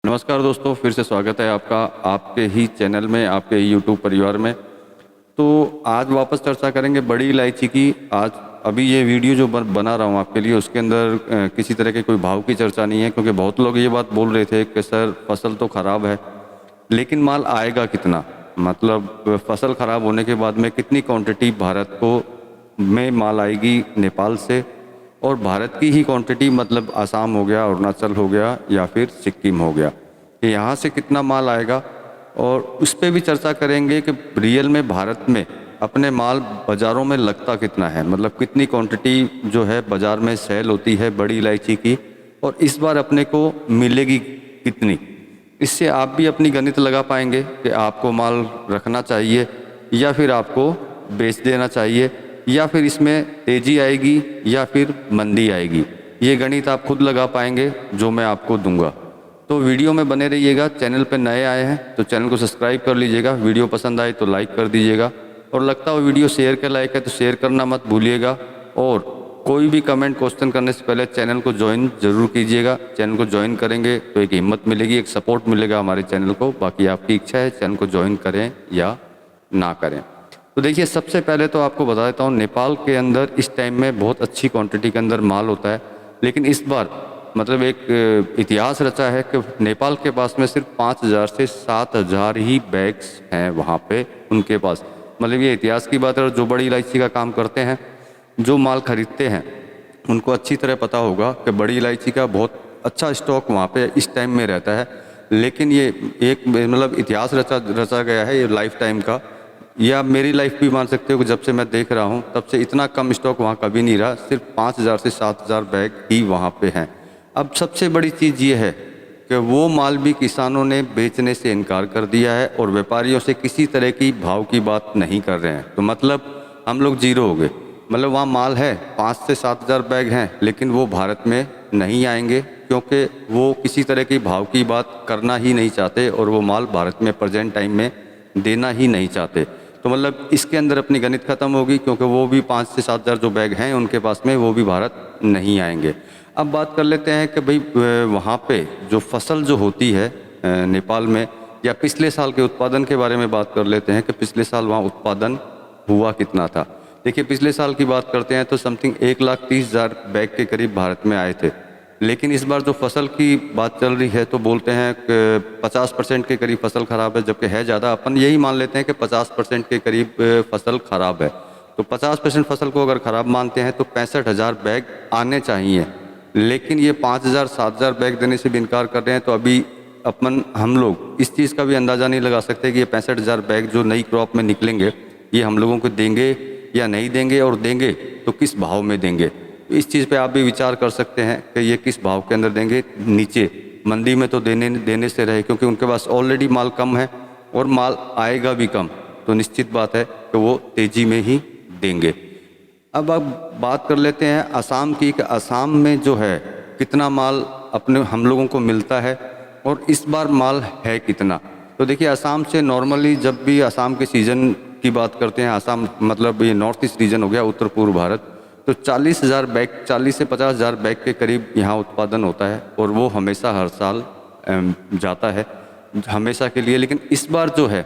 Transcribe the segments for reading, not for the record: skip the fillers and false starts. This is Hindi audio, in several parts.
नमस्कार दोस्तों, फिर से स्वागत है आपका आपके ही चैनल में, आपके यूट्यूब परिवार में। तो आज वापस चर्चा करेंगे बड़ी इलायची की। आज अभी ये वीडियो जो बना रहा हूँ आपके लिए, उसके अंदर किसी तरह के कोई भाव की चर्चा नहीं है, क्योंकि बहुत लोग ये बात बोल रहे थे कि सर फसल तो ख़राब है लेकिन माल आएगा कितना, मतलब फसल ख़राब होने के बाद में कितनी क्वांटिटी भारत को में माल आएगी नेपाल से, और भारत की ही क्वांटिटी मतलब आसाम हो गया, अरुणाचल हो गया या फिर सिक्किम हो गया, कि यहाँ से कितना माल आएगा। और उस पर भी चर्चा करेंगे कि रियल में भारत में अपने माल बाज़ारों में लगता कितना है, मतलब कितनी क्वांटिटी जो है बाज़ार में सेल होती है बड़ी इलायची की, और इस बार अपने को मिलेगी कितनी। इससे आप भी अपनी गणित लगा पाएंगे कि आपको माल रखना चाहिए या फिर आपको बेच देना चाहिए, या फिर इसमें तेज़ी आएगी या फिर मंदी आएगी। ये गणित आप खुद लगा पाएंगे जो मैं आपको दूंगा। तो वीडियो में बने रहिएगा। चैनल पर नए आए हैं तो चैनल को सब्सक्राइब कर लीजिएगा, वीडियो पसंद आए तो लाइक कर दीजिएगा, और लगता हो वीडियो शेयर के लायक है तो शेयर करना मत भूलिएगा। और कोई भी कमेंट क्वेश्चन करने से पहले चैनल को ज्वाइन ज़रूर कीजिएगा। चैनल को ज्वाइन करेंगे तो एक हिम्मत मिलेगी, एक सपोर्ट मिलेगा हमारे चैनल को। बाकी आपकी इच्छा है चैनल को ज्वाइन करें या ना करें। तो देखिए, सबसे पहले तो आपको बता देता हूँ, नेपाल के अंदर इस टाइम में बहुत अच्छी क्वांटिटी के अंदर माल होता है, लेकिन इस बार मतलब एक इतिहास रचा है कि नेपाल के पास में सिर्फ 5,000 से 7,000 ही बैग्स हैं वहाँ पे उनके पास। मतलब ये इतिहास की बात है। और जो बड़ी इलायची का काम करते हैं, जो माल खरीदते हैं, उनको अच्छी तरह पता होगा कि बड़ी इलायची का बहुत अच्छा स्टॉक वहाँ पे इस टाइम में रहता है। लेकिन ये एक मतलब इतिहास रचा गया है ये लाइफ टाइम का, या मेरी लाइफ भी मान सकते हो कि जब से मैं देख रहा हूँ तब से इतना कम स्टॉक वहाँ कभी नहीं रहा। सिर्फ 5,000 से 7,000 बैग ही वहाँ पे हैं। अब सबसे बड़ी चीज़ ये है कि वो माल भी किसानों ने बेचने से इनकार कर दिया है और व्यापारियों से किसी तरह की भाव की बात नहीं कर रहे हैं। तो मतलब हम लोग जीरो हो गए। मतलब वहाँ माल है, 5 से 7,000 बैग हैं, लेकिन वो भारत में नहीं आएंगे क्योंकि वो किसी तरह की भाव की बात करना ही नहीं चाहते, और वो माल भारत में प्रेजेंट टाइम में देना ही नहीं चाहते। तो मतलब इसके अंदर अपनी गणित खत्म होगी, क्योंकि वो भी 5 से 7,000 जो बैग हैं उनके पास में, वो भी भारत नहीं आएंगे। अब बात कर लेते हैं कि भाई वहाँ पे जो फसल जो होती है नेपाल में, या पिछले साल के उत्पादन के बारे में बात कर लेते हैं कि पिछले साल वहाँ उत्पादन हुआ कितना था। देखिए, पिछले साल की बात करते हैं तो समथिंग 1,30,000 बैग के करीब भारत में आए थे। लेकिन इस बार जो फसल की बात चल रही है तो बोलते हैं कि 50% के करीब फसल ख़राब है, जबकि है ज़्यादा। अपन यही मान लेते हैं कि 50% के करीब फसल ख़राब है। तो 50% फसल को अगर ख़राब मानते हैं तो 65,000 बैग आने चाहिए, लेकिन ये 5,000 7,000 बैग देने से भी इनकार कर रहे हैं। तो अभी हम लोग इस चीज़ का भी अंदाज़ा नहीं लगा सकते कि ये 65,000 बैग जो नई क्रॉप में निकलेंगे ये हम लोगों को देंगे या नहीं देंगे, और देंगे तो किस भाव में देंगे। इस चीज़ पे आप भी विचार कर सकते हैं कि ये किस भाव के अंदर देंगे। नीचे मंदी में तो देने से रहे, क्योंकि उनके पास ऑलरेडी माल कम है और माल आएगा भी कम, तो निश्चित बात है कि वो तेज़ी में ही देंगे। अब बात कर लेते हैं असम की, कि असम में जो है कितना माल अपने हम लोगों को मिलता है और इस बार माल है कितना। तो देखिए, असम से नॉर्मली जब भी असम के सीज़न की बात करते हैं, असम मतलब ये नॉर्थ ईस्ट रीजन हो गया, उत्तर पूर्व भारत, तो 40,000 बैग 40 से 50,000 बैग के करीब यहाँ उत्पादन होता है, और वो हमेशा हर साल जाता है हमेशा के लिए। लेकिन इस बार जो है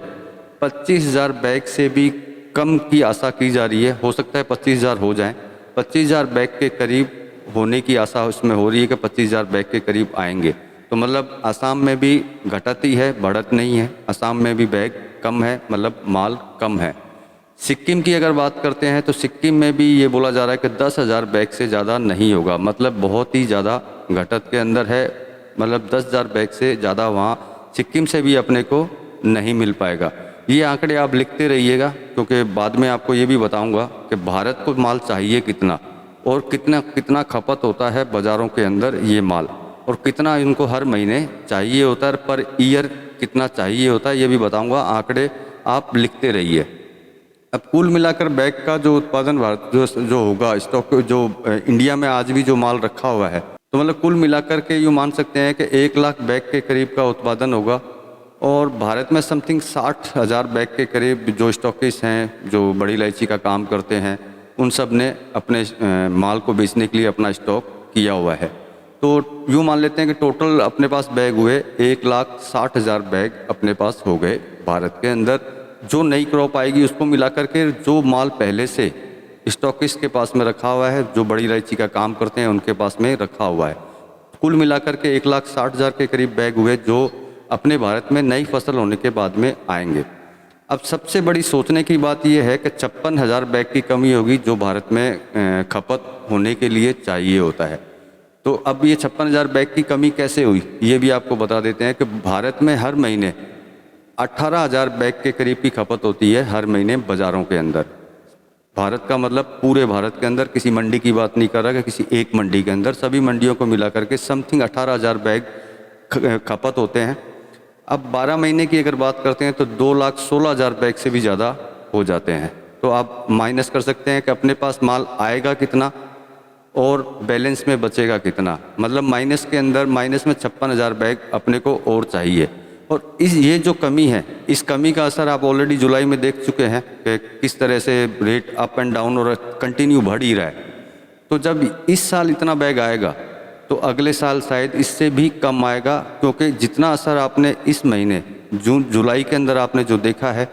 25,000 बैग से भी कम की आशा की जा रही है। हो सकता है 25,000 हो जाएं। 25,000 बैग के करीब होने की आशा उसमें हो रही है कि 25,000 बैग के करीब आएंगे। तो मतलब असम में भी घटत ही है, बढ़त नहीं है। असम में भी बैग कम है, मतलब माल कम है। सिक्किम की अगर बात करते हैं तो सिक्किम में भी ये बोला जा रहा है कि 10,000 बैग से ज़्यादा नहीं होगा, मतलब बहुत ही ज़्यादा घटत के अंदर है। मतलब 10,000 बैग से ज़्यादा वहाँ सिक्किम से भी अपने को नहीं मिल पाएगा। ये आंकड़े आप लिखते रहिएगा, क्योंकि बाद में आपको ये भी बताऊंगा कि भारत को माल चाहिए कितना, और कितना कितना खपत होता है बाज़ारों के अंदर ये माल, और कितना इनको हर महीने चाहिए होता है, पर ईयर कितना चाहिए होता है, ये भी बताऊंगा। आंकड़े आप लिखते रहिए। अब कुल मिलाकर बैग का जो उत्पादन भारत जो होगा, स्टॉक जो इंडिया में आज भी जो माल रखा हुआ है, तो मतलब कुल मिलाकर के यूँ मान सकते हैं कि 1,00,000 बैग के करीब का उत्पादन होगा। और भारत में समथिंग 60,000 बैग के करीब जो स्टॉकिस्ट हैं, जो बड़ी इलायची का काम करते हैं, उन सब ने अपने माल को बेचने के लिए अपना स्टॉक किया हुआ है। तो यूँ मान लेते हैं कि टोटल अपने पास बैग हुए 1,60,000 बैग अपने पास हो गए भारत के अंदर। जो नई क्रॉप आएगी उसको मिला करके जो माल पहले से स्टॉकिस्ट के पास में रखा हुआ है, जो बड़ी इलायची का काम करते हैं उनके पास में रखा हुआ है, कुल मिलाकर के 1,60,000 के करीब बैग हुए जो अपने भारत में नई फसल होने के बाद में आएंगे। अब सबसे बड़ी सोचने की बात यह है कि 56,000 बैग की कमी होगी जो भारत में खपत होने के लिए चाहिए होता है। तो अब ये 56,000 बैग की कमी कैसे हुई ये भी आपको बता देते हैं कि भारत में हर महीने 18,000 बैग के करीब की खपत होती है हर महीने बाज़ारों के अंदर। भारत का मतलब पूरे भारत के अंदर, किसी मंडी की बात नहीं कर रहा कि किसी एक मंडी के अंदर, सभी मंडियों को मिला करके समथिंग 18,000 बैग खपत होते हैं। अब 12 महीने की अगर बात करते हैं तो 2,16,000 बैग से भी ज़्यादा हो जाते हैं। तो आप माइनस कर सकते हैं कि अपने पास माल आएगा कितना और बैलेंस में बचेगा कितना। मतलब माइनस के अंदर, माइनस में 56,000 बैग अपने को और चाहिए। और ये जो कमी है, इस कमी का असर आप ऑलरेडी जुलाई में देख चुके हैं कि किस तरह से रेट अप एंड डाउन और कंटिन्यू बढ़ ही रहा है। तो जब इस साल इतना बैग आएगा तो अगले साल शायद इससे भी कम आएगा, क्योंकि जितना असर आपने इस महीने जून जुलाई के अंदर आपने जो देखा है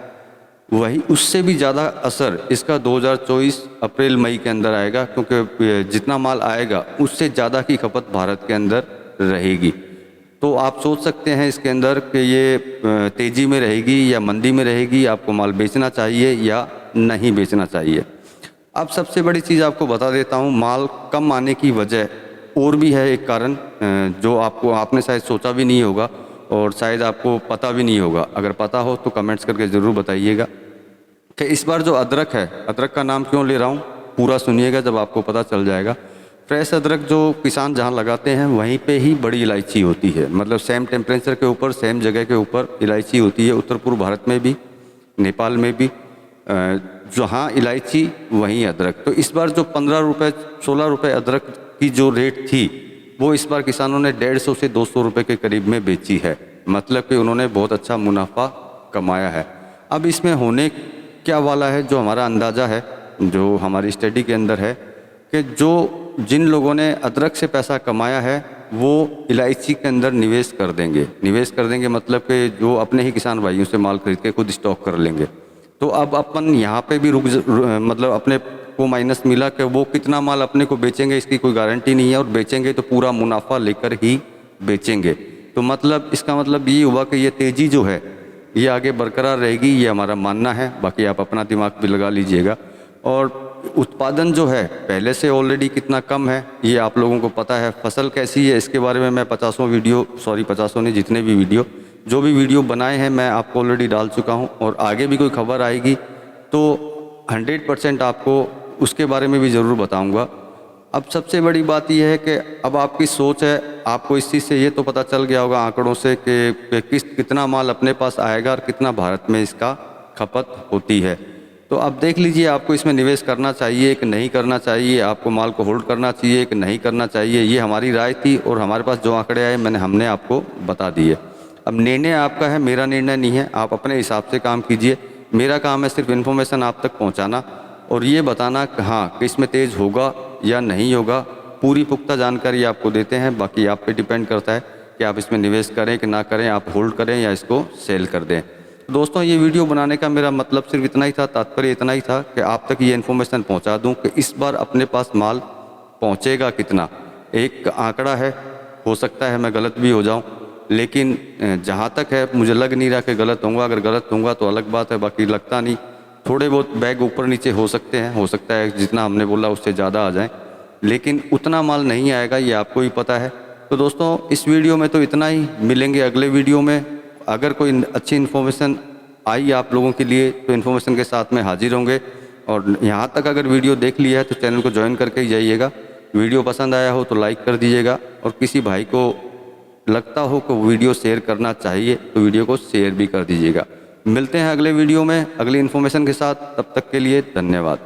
वही उससे भी ज़्यादा असर इसका 2024 अप्रैल मई के अंदर आएगा, क्योंकि जितना माल आएगा उससे ज़्यादा की खपत भारत के अंदर रहेगी। तो आप सोच सकते हैं इसके अंदर कि ये तेज़ी में रहेगी या मंदी में रहेगी, आपको माल बेचना चाहिए या नहीं बेचना चाहिए। अब सबसे बड़ी चीज़ आपको बता देता हूँ, माल कम आने की वजह और भी है एक कारण जो आपने शायद सोचा भी नहीं होगा और शायद आपको पता भी नहीं होगा। अगर पता हो तो कमेंट्स करके ज़रूर बताइएगा कि इस बार जो अदरक है, अदरक का नाम क्यों ले रहा हूँ पूरा सुनिएगा जब आपको पता चल जाएगा। फ्रेश अदरक जो किसान जहाँ लगाते हैं वहीं पे ही बड़ी इलायची होती है, मतलब सेम टेम्परेचर के ऊपर, सेम जगह के ऊपर इलायची होती है। उत्तर पूर्व भारत में भी, नेपाल में भी, जहाँ इलायची वहीं अदरक। तो इस बार जो 15 रुपये 16 रुपये अदरक की जो रेट थी वो इस बार किसानों ने 150 से 200 रुपये के करीब में बेची है। मतलब कि उन्होंने बहुत अच्छा मुनाफा कमाया है। अब इसमें होने क्या वाला है, जो हमारा अंदाज़ा है, जो हमारी स्टडी के अंदर है, कि जिन लोगों ने अदरक से पैसा कमाया है वो इलायची के अंदर निवेश कर देंगे। निवेश कर देंगे मतलब कि जो अपने ही किसान भाइयों से माल खरीद के खुद स्टॉक कर लेंगे। तो अब अपन यहाँ पे भी मतलब अपने को माइनस मिला कि वो कितना माल अपने को बेचेंगे इसकी कोई गारंटी नहीं है, और बेचेंगे तो पूरा मुनाफा लेकर ही बेचेंगे। तो मतलब इसका मतलब ये हुआ कि ये तेज़ी जो है ये आगे बरकरार रहेगी, ये हमारा मानना है। बाकी आप अपना दिमाग भी लगा लीजिएगा। और उत्पादन जो है पहले से ऑलरेडी कितना कम है ये आप लोगों को पता है। फसल कैसी है इसके बारे में मैं 50 नहीं, जितने भी वीडियो जो भी वीडियो बनाए हैं मैं आपको ऑलरेडी डाल चुका हूं। और आगे भी कोई खबर आएगी तो 100% आपको उसके बारे में भी ज़रूर बताऊंगा। अब सबसे बड़ी बात यह है कि अब आपकी सोच है, आपको इस चीज़ से ये तो पता चल गया होगा आंकड़ों से कि कितना माल अपने पास आएगा और कितना भारत में इसका खपत होती है। तो अब देख लीजिए आपको इसमें निवेश करना चाहिए कि नहीं करना चाहिए, आपको माल को होल्ड करना चाहिए कि नहीं करना चाहिए। ये हमारी राय थी और हमारे पास जो आंकड़े आए हमने आपको बता दिए। अब निर्णय आपका है, मेरा निर्णय नहीं है। आप अपने हिसाब से काम कीजिए। मेरा काम है सिर्फ इन्फॉर्मेशन आप तक पहुंचाना और ये बताना कि हाँ कि इसमें तेज़ होगा या नहीं होगा। पूरी पुख्ता जानकारी आपको देते हैं। बाकी आप पे डिपेंड करता है कि आप इसमें निवेश करें कि ना करें, आप होल्ड करें या इसको सेल कर दें। दोस्तों ये वीडियो बनाने का मेरा मतलब सिर्फ इतना ही था, तात्पर्य इतना ही था कि आप तक ये इन्फॉर्मेशन पहुंचा दूं कि इस बार अपने पास माल पहुंचेगा कितना। एक आंकड़ा है, हो सकता है मैं गलत भी हो जाऊं, लेकिन जहां तक है मुझे लग नहीं रहा कि गलत होऊंगा। अगर गलत होऊंगा तो अलग बात है, बाकी लगता नहीं। थोड़े बहुत बैग ऊपर नीचे हो सकते हैं, हो सकता है जितना हमने बोला उससे ज़्यादा आ जाए, लेकिन उतना माल नहीं आएगा, ये आपको ही पता है। तो दोस्तों इस वीडियो में तो इतना ही, मिलेंगे अगले वीडियो में। अगर कोई अच्छी इन्फॉर्मेशन आई आप लोगों के लिए तो इन्फॉर्मेशन के साथ में हाजिर होंगे। और यहाँ तक अगर वीडियो देख लिया है तो चैनल को ज्वाइन करके ही जाइएगा। वीडियो पसंद आया हो तो लाइक कर दीजिएगा, और किसी भाई को लगता हो कि वीडियो शेयर करना चाहिए तो वीडियो को शेयर भी कर दीजिएगा। मिलते हैं अगले वीडियो में अगली इन्फॉर्मेशन के साथ, तब तक के लिए धन्यवाद।